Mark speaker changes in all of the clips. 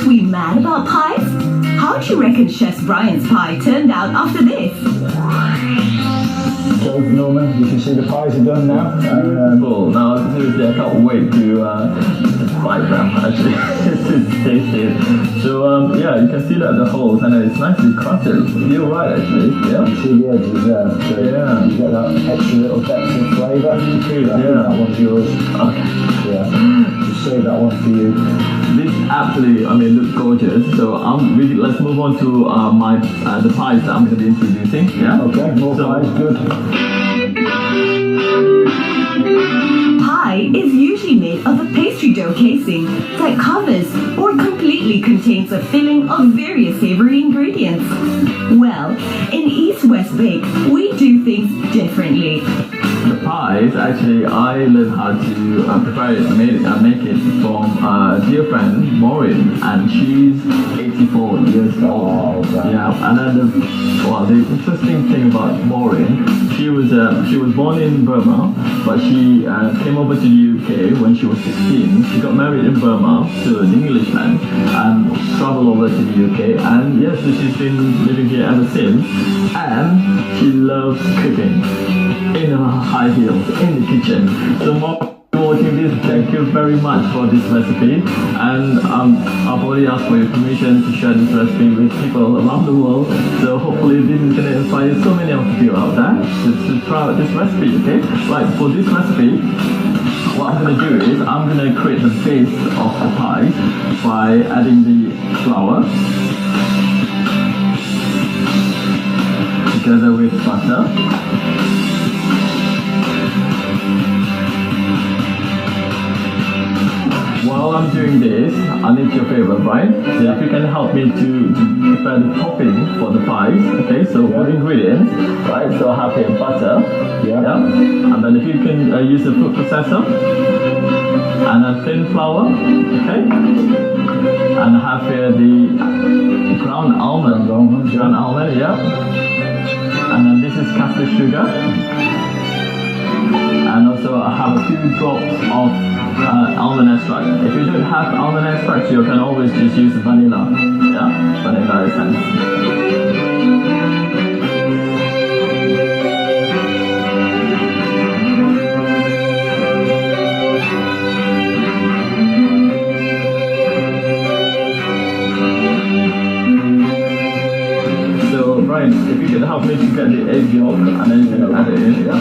Speaker 1: Aren't we mad about pies? How do you reckon Chef Brian's pie turned out after this?
Speaker 2: So Norman, you can see the pies are done now.
Speaker 3: Cool. Now seriously, I can't wait to bite them. Actually, it's tasty. So yeah, you can see that the holes and it's nicely crusted. You're right, actually. Yeah.
Speaker 2: You see the edges there. So
Speaker 3: Yeah.
Speaker 2: you get that extra little depth of flavour. I think
Speaker 3: Yeah.
Speaker 2: that one's yours.
Speaker 3: Okay.
Speaker 2: Yeah. Just save that one for you.
Speaker 3: This actually, looks gorgeous. So let's move on to the pies that I'm going to be introducing. Yeah.
Speaker 2: Okay, more pies, good.
Speaker 1: Pie is usually made of a pastry dough casing that covers or completely contains a filling of various savory ingredients. Well, in East West Bake, we do things differently.
Speaker 3: The pies, actually, I learned how to prepare it, make it from a dear friend, Maureen, and she's 84 years old.
Speaker 2: Oh, okay.
Speaker 3: Yeah, and then the interesting thing about Maureen, she was born in Burma, but she came over to the UK when she was 16. She got married in Burma to an Englishman and traveled over to the UK, and yes, so she's been living here ever since, and she loves cooking in her high heels in the kitchen. So watching this, thank you very much for this recipe, and I've already asked for your permission to share this recipe with people around the world, so hopefully this is going to inspire so many of you out there to try out this recipe. Okay, right, for this recipe what I'm going to do is I'm going to create the base of the pie by adding the flour together with butter. While I'm doing this, I need your favor, Brian. So if you can help me to prepare the topping for the pies. Okay, so for the ingredients, right? So I have here butter.
Speaker 2: Yeah.
Speaker 3: And then if you can use a food processor and a thin flour. Okay. And I have here the ground almond. Ground almond, yeah. And then this is caster sugar. And also I have a few drops of almond extract. If you don't have almond extract, you can always just use vanilla. Yeah, vanilla essence. So Brian, if you could help me to get the egg yolk and then you can add it in, yeah.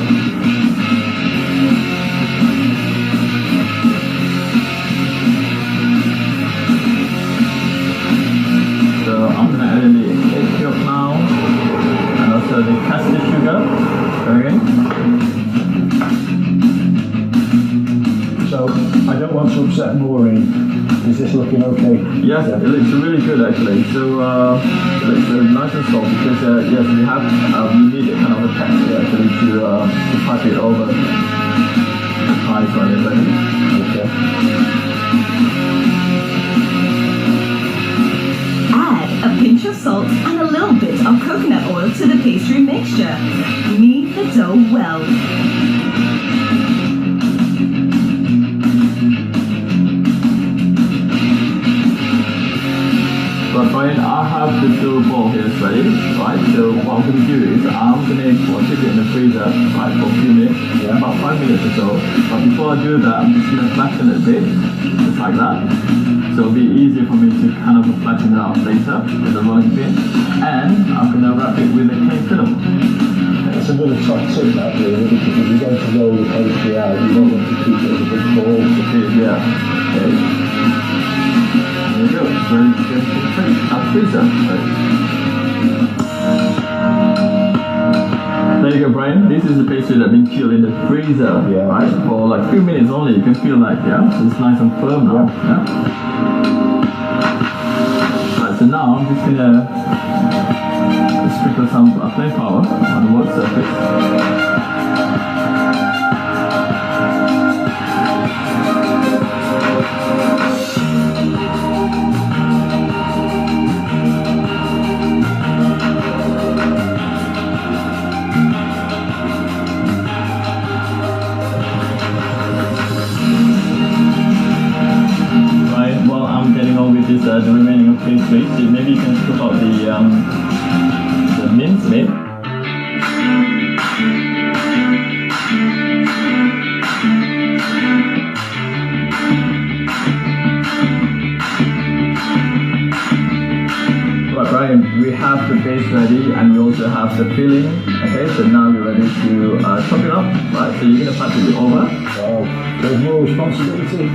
Speaker 3: The caster sugar, okay.
Speaker 2: So I don't want to upset Maureen. Is this looking okay?
Speaker 3: Yes, it looks really good actually. So it looks nice and soft because yes, we need a kind of a texture actually to pipe it over the pies when it's ready. Okay.
Speaker 1: Add a pinch of salt and a little bit of coconut oil to the pastry mixture. Knead the dough well.
Speaker 3: But Brian, I have the dough ball here ready, right? So what I'm going to do is I'm going to keep it in the freezer, right, for a few minutes, about 5 minutes or so. But before I do that, I'm just going to flatten it a bit, just like that. So it'll be easier for me to kind of flatten it out later with the rolling pin. And I'm going to wrap it with a cling film.
Speaker 2: It's a bit of top tip that really, because if you're going to roll the pastry out, you don't want to keep it as a big ball.
Speaker 3: Yeah. Okay. There you go. Ready to go to the freezer. There you go, Brian. This is the pastry that's been chilled in the freezer, right? For like a few minutes only. You can feel like, it's nice and firm now. Right, so now I'm just gonna sprinkle some plain flour on the work surface. use the remaining of pastry. So maybe you can scoop out the mince meat. Brian, we have the base ready and we also have the filling. Okay, so now we're ready to chop it up. Right, so you're gonna pass it over.
Speaker 2: Wow, there's more responsibility.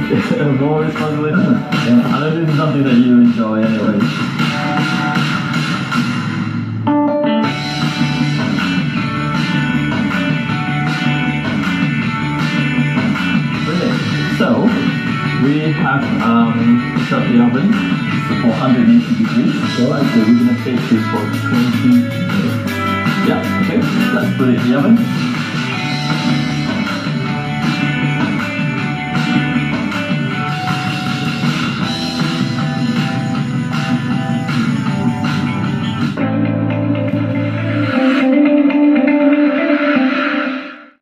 Speaker 3: More responsibility. Yeah, I know this is something that you enjoy anyway. Brilliant. So we have set the oven for 180 degrees. Alright, so we're gonna bake this for 20 minutes. Yeah, okay, let's put it in the oven.